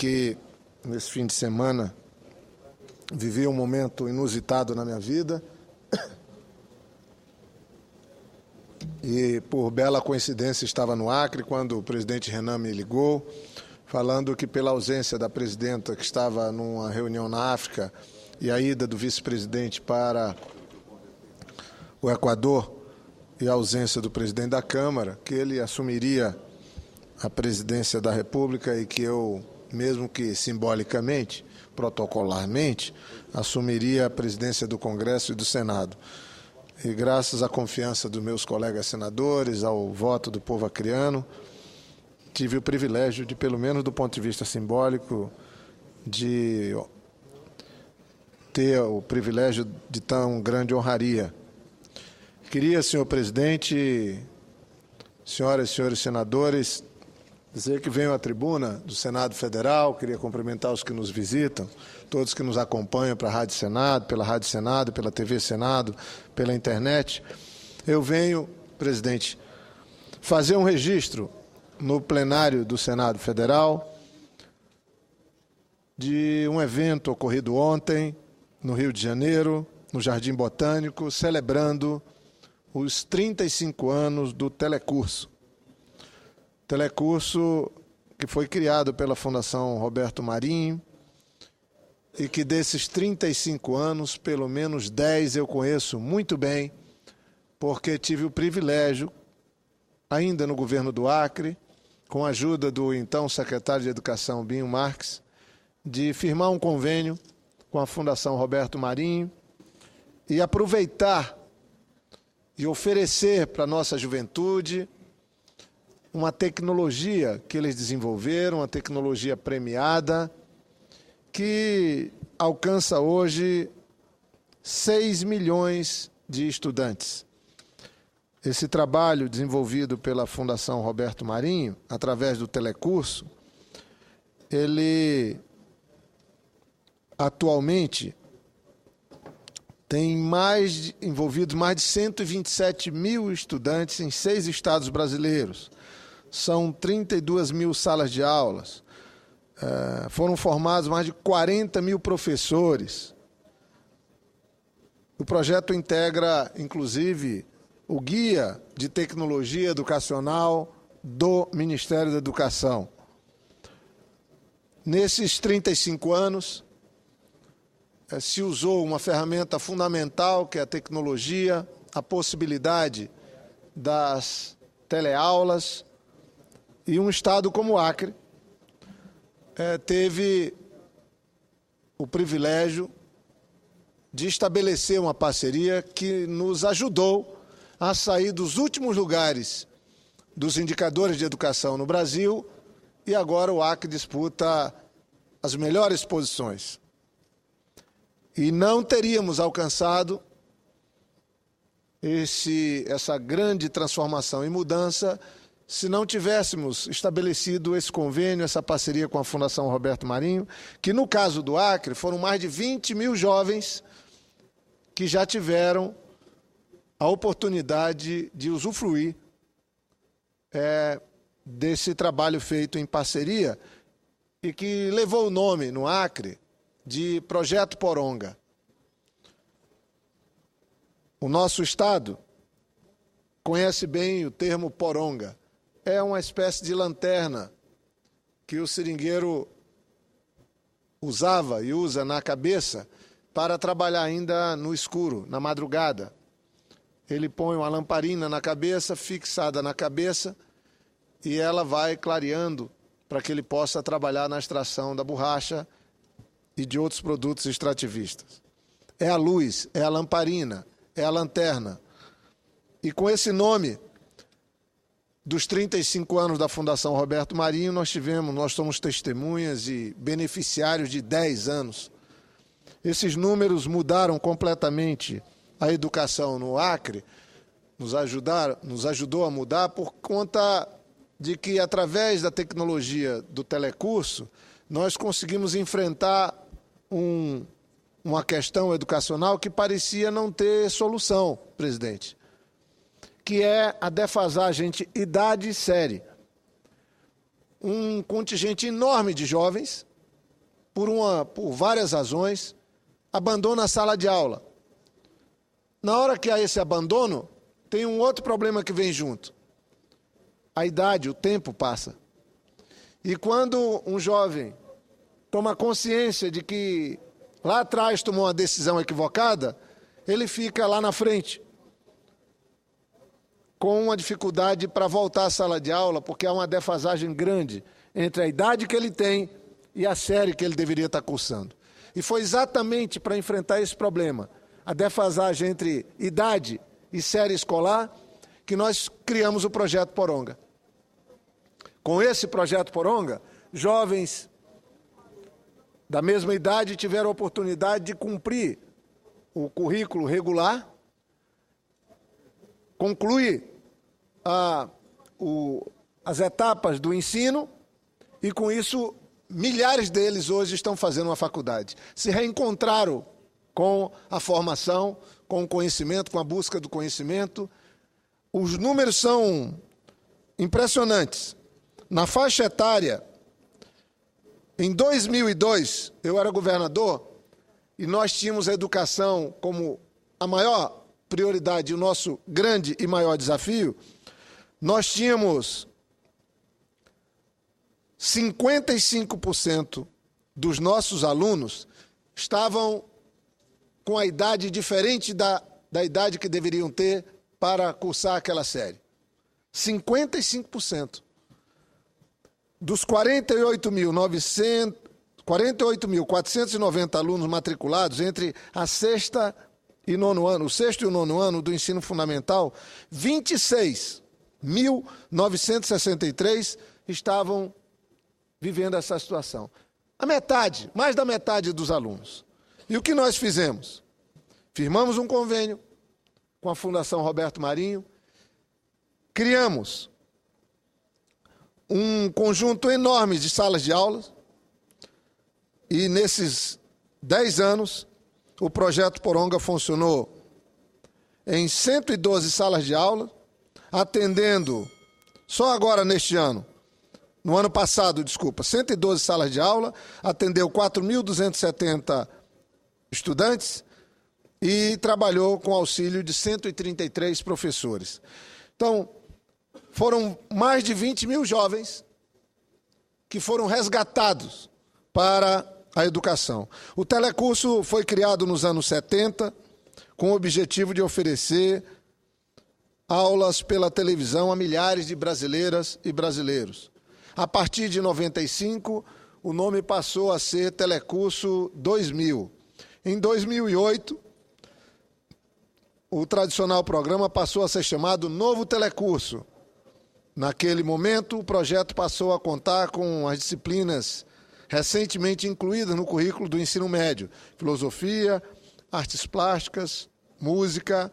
que, nesse fim de semana, vivi um momento inusitado na minha vida e, por bela coincidência, estava no Acre quando o presidente Renan me ligou, falando que, pela ausência da presidenta, que estava numa reunião na África, e a ida do vice-presidente para o Equador e a ausência do presidente da Câmara, que ele assumiria a presidência da República e que eu, mesmo que simbolicamente, protocolarmente, assumiria a presidência do Congresso e do Senado. E graças à confiança dos meus colegas senadores, ao voto do povo acreano, tive o privilégio de, pelo menos do ponto de vista simbólico, de ter o privilégio de tão grande honraria. Queria, senhor presidente, senhoras e senhores senadores, dizer que venho à tribuna do Senado Federal, queria cumprimentar os que nos visitam, todos que nos acompanham pela Rádio Senado, pela TV Senado, pela internet. Eu venho, presidente, fazer um registro no plenário do Senado Federal de um evento ocorrido ontem no Rio de Janeiro, no Jardim Botânico, celebrando os 35 anos do Telecurso. Telecurso que foi criado pela Fundação Roberto Marinho e que desses 35 anos, pelo menos 10 eu conheço muito bem, porque tive o privilégio, ainda no governo do Acre, com a ajuda do então secretário de Educação, Binho Marques, de firmar um convênio com a Fundação Roberto Marinho e aproveitar e oferecer para a nossa juventude uma tecnologia que eles desenvolveram, uma tecnologia premiada, que alcança hoje 6 milhões de estudantes. Esse trabalho desenvolvido pela Fundação Roberto Marinho, através do Telecurso, ele atualmente tem envolvido mais de 127 mil estudantes em 6 estados brasileiros. São 32 mil salas de aulas, foram formados mais de 40 mil professores. O projeto integra, inclusive, o Guia de Tecnologia Educacional do Ministério da Educação. Nesses 35 anos, se usou uma ferramenta fundamental, que é a tecnologia, a possibilidade das teleaulas, e um estado como o Acre teve o privilégio de estabelecer uma parceria que nos ajudou a sair dos últimos lugares dos indicadores de educação no Brasil, e agora o Acre disputa as melhores posições. E não teríamos alcançado essa grande transformação e mudança se não tivéssemos estabelecido esse convênio, essa parceria com a Fundação Roberto Marinho, que no caso do Acre foram mais de 20 mil jovens que já tiveram a oportunidade de usufruir desse trabalho feito em parceria e que levou o nome no Acre de Projeto Poronga. O nosso estado conhece bem o termo poronga. É uma espécie de lanterna que o seringueiro usava e usa na cabeça para trabalhar ainda no escuro, na madrugada. Ele põe uma lamparina na cabeça, fixada na cabeça, e ela vai clareando para que ele possa trabalhar na extração da borracha e de outros produtos extrativistas. É a luz, é a lamparina, é a lanterna. E com esse nome dos 35 anos da Fundação Roberto Marinho, nós somos testemunhas e beneficiários de 10 anos. Esses números mudaram completamente a educação no Acre, nos ajudou a mudar por conta de que, através da tecnologia do telecurso, nós conseguimos enfrentar uma questão educacional que parecia não ter solução, presidente, que é a defasagem idade e série. Um contingente enorme de jovens por várias razões, abandona a sala de aula. Na hora que há esse abandono, tem um outro problema que vem junto. A idade, o tempo passa. E quando um jovem toma consciência de que lá atrás tomou uma decisão equivocada, ele fica lá na frente, com uma dificuldade para voltar à sala de aula, porque há uma defasagem grande entre a idade que ele tem e a série que ele deveria estar cursando. E foi exatamente para enfrentar esse problema, a defasagem entre idade e série escolar, que nós criamos o Projeto Poronga. Com esse Projeto Poronga, jovens da mesma idade tiveram a oportunidade de cumprir o currículo regular, concluir as etapas do ensino e, com isso, milhares deles hoje estão fazendo uma faculdade. Se reencontraram com a formação, com o conhecimento, com a busca do conhecimento. Os números são impressionantes. Na faixa etária, em 2002, eu era governador e nós tínhamos a educação como a maior prioridade, o nosso grande e maior desafio. Nós tínhamos 55% dos nossos alunos estavam com a idade diferente da idade que deveriam ter para cursar aquela série. 55%. Dos 48.490 alunos matriculados entre a sexta e nono ano, o sexto e o nono ano do ensino fundamental, 26.963 estavam vivendo essa situação. A metade, mais da metade dos alunos. E o que nós fizemos? Firmamos um convênio com a Fundação Roberto Marinho, criamos um conjunto enorme de salas de aulas e, nesses 10 anos, o Projeto Poronga funcionou em 112 salas de aula, atendendo, só agora neste ano, no ano passado, 112 salas de aula, atendeu 4.270 estudantes e trabalhou com auxílio de 133 professores. Então, foram mais de 20 mil jovens que foram resgatados para a educação. O telecurso foi criado nos anos 70 com o objetivo de oferecer aulas pela televisão a milhares de brasileiras e brasileiros. A partir de 95, o nome passou a ser Telecurso 2000. Em 2008, o tradicional programa passou a ser chamado Novo Telecurso. Naquele momento, o projeto passou a contar com as disciplinas recentemente incluídas no currículo do ensino médio: filosofia, artes plásticas, música,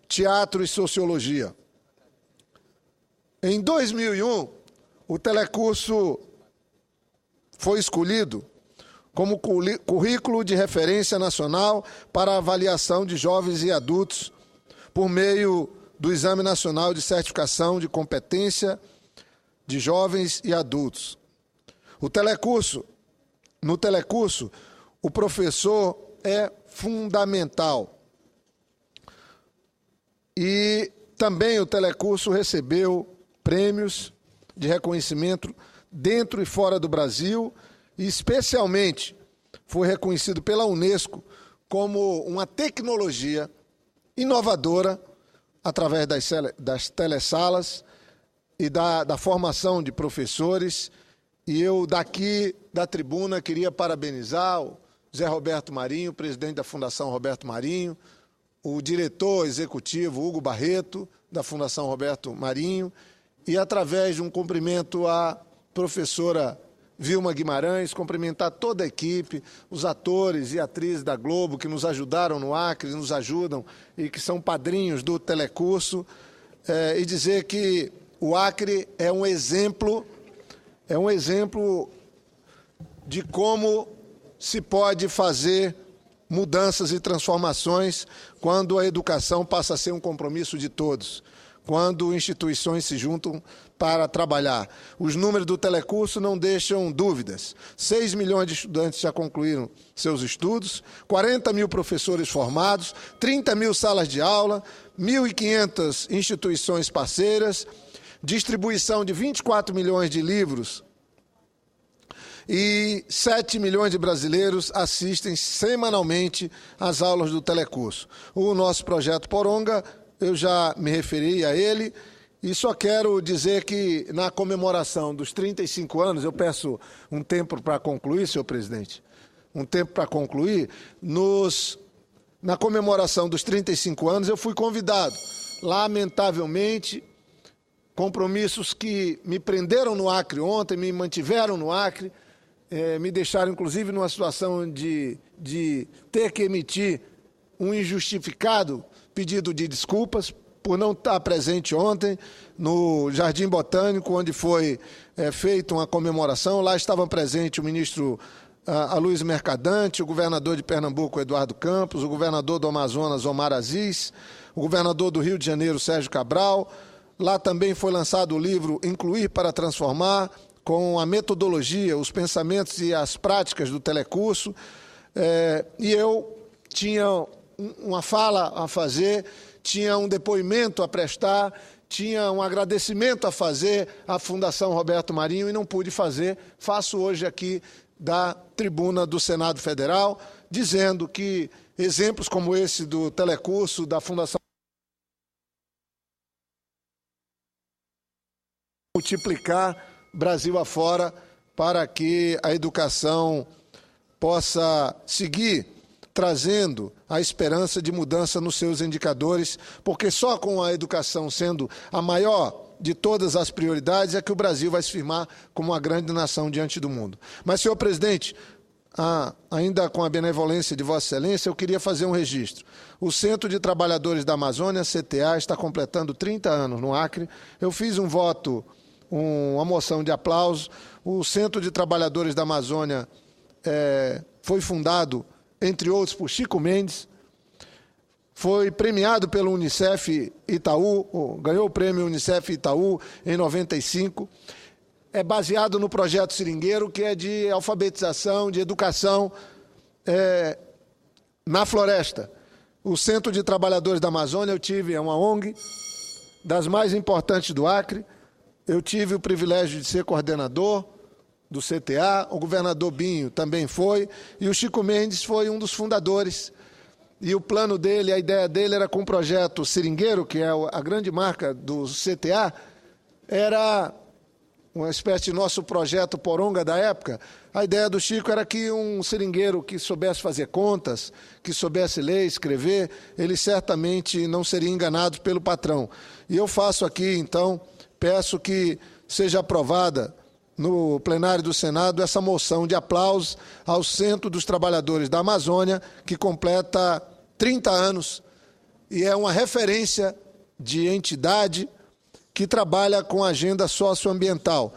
teatro e sociologia. Em 2001, o telecurso foi escolhido como currículo de referência nacional para avaliação de jovens e adultos por meio do Exame Nacional de Certificação de Competência de Jovens e Adultos. No telecurso, o professor é fundamental. E também o telecurso recebeu prêmios de reconhecimento dentro e fora do Brasil, e especialmente foi reconhecido pela Unesco como uma tecnologia inovadora através das telesalas e da formação de professores. E eu, daqui da tribuna, queria parabenizar o Zé Roberto Marinho, presidente da Fundação Roberto Marinho, o diretor executivo Hugo Barreto, da Fundação Roberto Marinho, e, através de um cumprimento à professora Vilma Guimarães, cumprimentar toda a equipe, os atores e atrizes da Globo que nos ajudaram no Acre, nos ajudam e que são padrinhos do telecurso, e dizer que o Acre é um exemplo de como se pode fazer mudanças e transformações quando a educação passa a ser um compromisso de todos. quando instituições se juntam para trabalhar. Os números do telecurso não deixam dúvidas. 6 milhões de estudantes já concluíram seus estudos, 40 mil professores formados, 30 mil salas de aula, 1.500 instituições parceiras, distribuição de 24 milhões de livros e 7 milhões de brasileiros assistem semanalmente às aulas do telecurso. O nosso projeto Poronga, eu já me referi a ele, e só quero dizer que na comemoração dos 35 anos, eu peço um tempo para concluir, senhor presidente, um tempo para concluir, na comemoração dos 35 anos eu fui convidado, lamentavelmente, compromissos que me prenderam no Acre ontem, me mantiveram no Acre, me deixaram inclusive numa situação de ter que emitir um injustificado pedido de desculpas por não estar presente ontem no Jardim Botânico, onde foi feita uma comemoração. Lá estavam presentes o ministro Aloysio Mercadante, o governador de Pernambuco, Eduardo Campos, o governador do Amazonas, Omar Aziz, o governador do Rio de Janeiro, Sérgio Cabral. Lá também foi lançado o livro Incluir para Transformar, com a metodologia, os pensamentos e as práticas do telecurso. E eu tinha uma fala a fazer, tinha um depoimento a prestar, tinha um agradecimento a fazer à Fundação Roberto Marinho e não pude fazer. Faço hoje aqui da tribuna do Senado Federal, dizendo que exemplos como esse do telecurso, da Fundação multiplicar Brasil afora para que a educação possa seguir trazendo a esperança de mudança nos seus indicadores, porque só com a educação sendo a maior de todas as prioridades é que o Brasil vai se firmar como uma grande nação diante do mundo. Mas, senhor presidente, ainda com a benevolência de Vossa Excelência, eu queria fazer um registro. O Centro de Trabalhadores da Amazônia, CTA, está completando 30 anos no Acre. Eu fiz um voto, uma moção de aplauso. O Centro de Trabalhadores da Amazônia foi fundado, entre outros, por Chico Mendes, foi premiado pelo Unicef Itaú, ganhou o prêmio Unicef Itaú em 95, é baseado no projeto Seringueiro, que é de alfabetização, de educação na floresta. O Centro de Trabalhadores da Amazônia, é uma ONG das mais importantes do Acre, eu tive o privilégio de ser coordenador do CTA, o governador Binho também foi, e o Chico Mendes foi um dos fundadores. E o plano dele, a ideia dele era com o projeto Seringueiro, que é a grande marca do CTA, era uma espécie de nosso projeto Poronga da época. A ideia do Chico era que um seringueiro que soubesse fazer contas, que soubesse ler, escrever, ele certamente não seria enganado pelo patrão. E eu faço aqui, então, peço que seja aprovada no plenário do Senado essa moção de aplauso ao Centro dos Trabalhadores da Amazônia, que completa 30 anos e é uma referência de entidade que trabalha com a agenda socioambiental.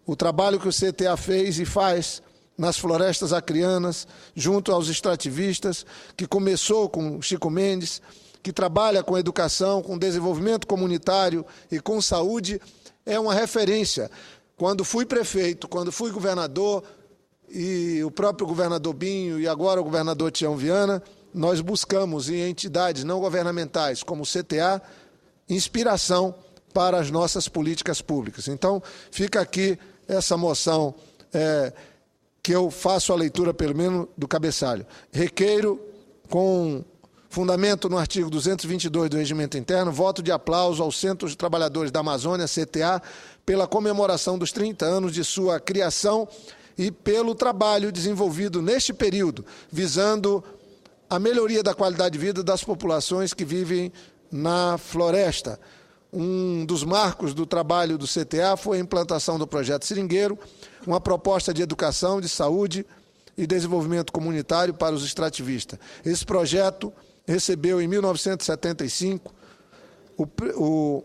O trabalho que o CTA fez e faz nas florestas acreanas, junto aos extrativistas, que começou com Chico Mendes, que trabalha com educação, com desenvolvimento comunitário e com saúde, é uma referência. Quando fui prefeito, quando fui governador, e o próprio governador Binho e agora o governador Tião Viana, nós buscamos em entidades não governamentais como o CTA, inspiração para as nossas políticas públicas. Então, fica aqui essa moção que eu faço a leitura, pelo menos, do cabeçalho. Requeiro, com fundamento no artigo 222 do Regimento Interno, voto de aplauso ao Centro de Trabalhadores da Amazônia, CTA, pela comemoração dos 30 anos de sua criação e pelo trabalho desenvolvido neste período, visando a melhoria da qualidade de vida das populações que vivem na floresta. Um dos marcos do trabalho do CTA foi a implantação do projeto Seringueiro, uma proposta de educação, de saúde e desenvolvimento comunitário para os extrativistas. Esse projeto recebeu, em 1975, o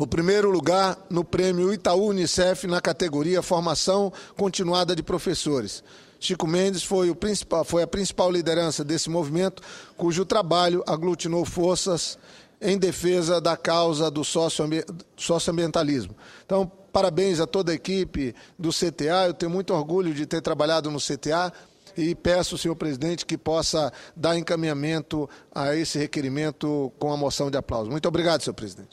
primeiro lugar no prêmio Itaú Unicef na categoria Formação Continuada de Professores. Chico Mendes foi a principal liderança desse movimento, cujo trabalho aglutinou forças em defesa da causa do socioambientalismo. Então, parabéns a toda a equipe do CTA, eu tenho muito orgulho de ter trabalhado no CTA e peço, senhor presidente, que possa dar encaminhamento a esse requerimento com a moção de aplauso. Muito obrigado, senhor presidente.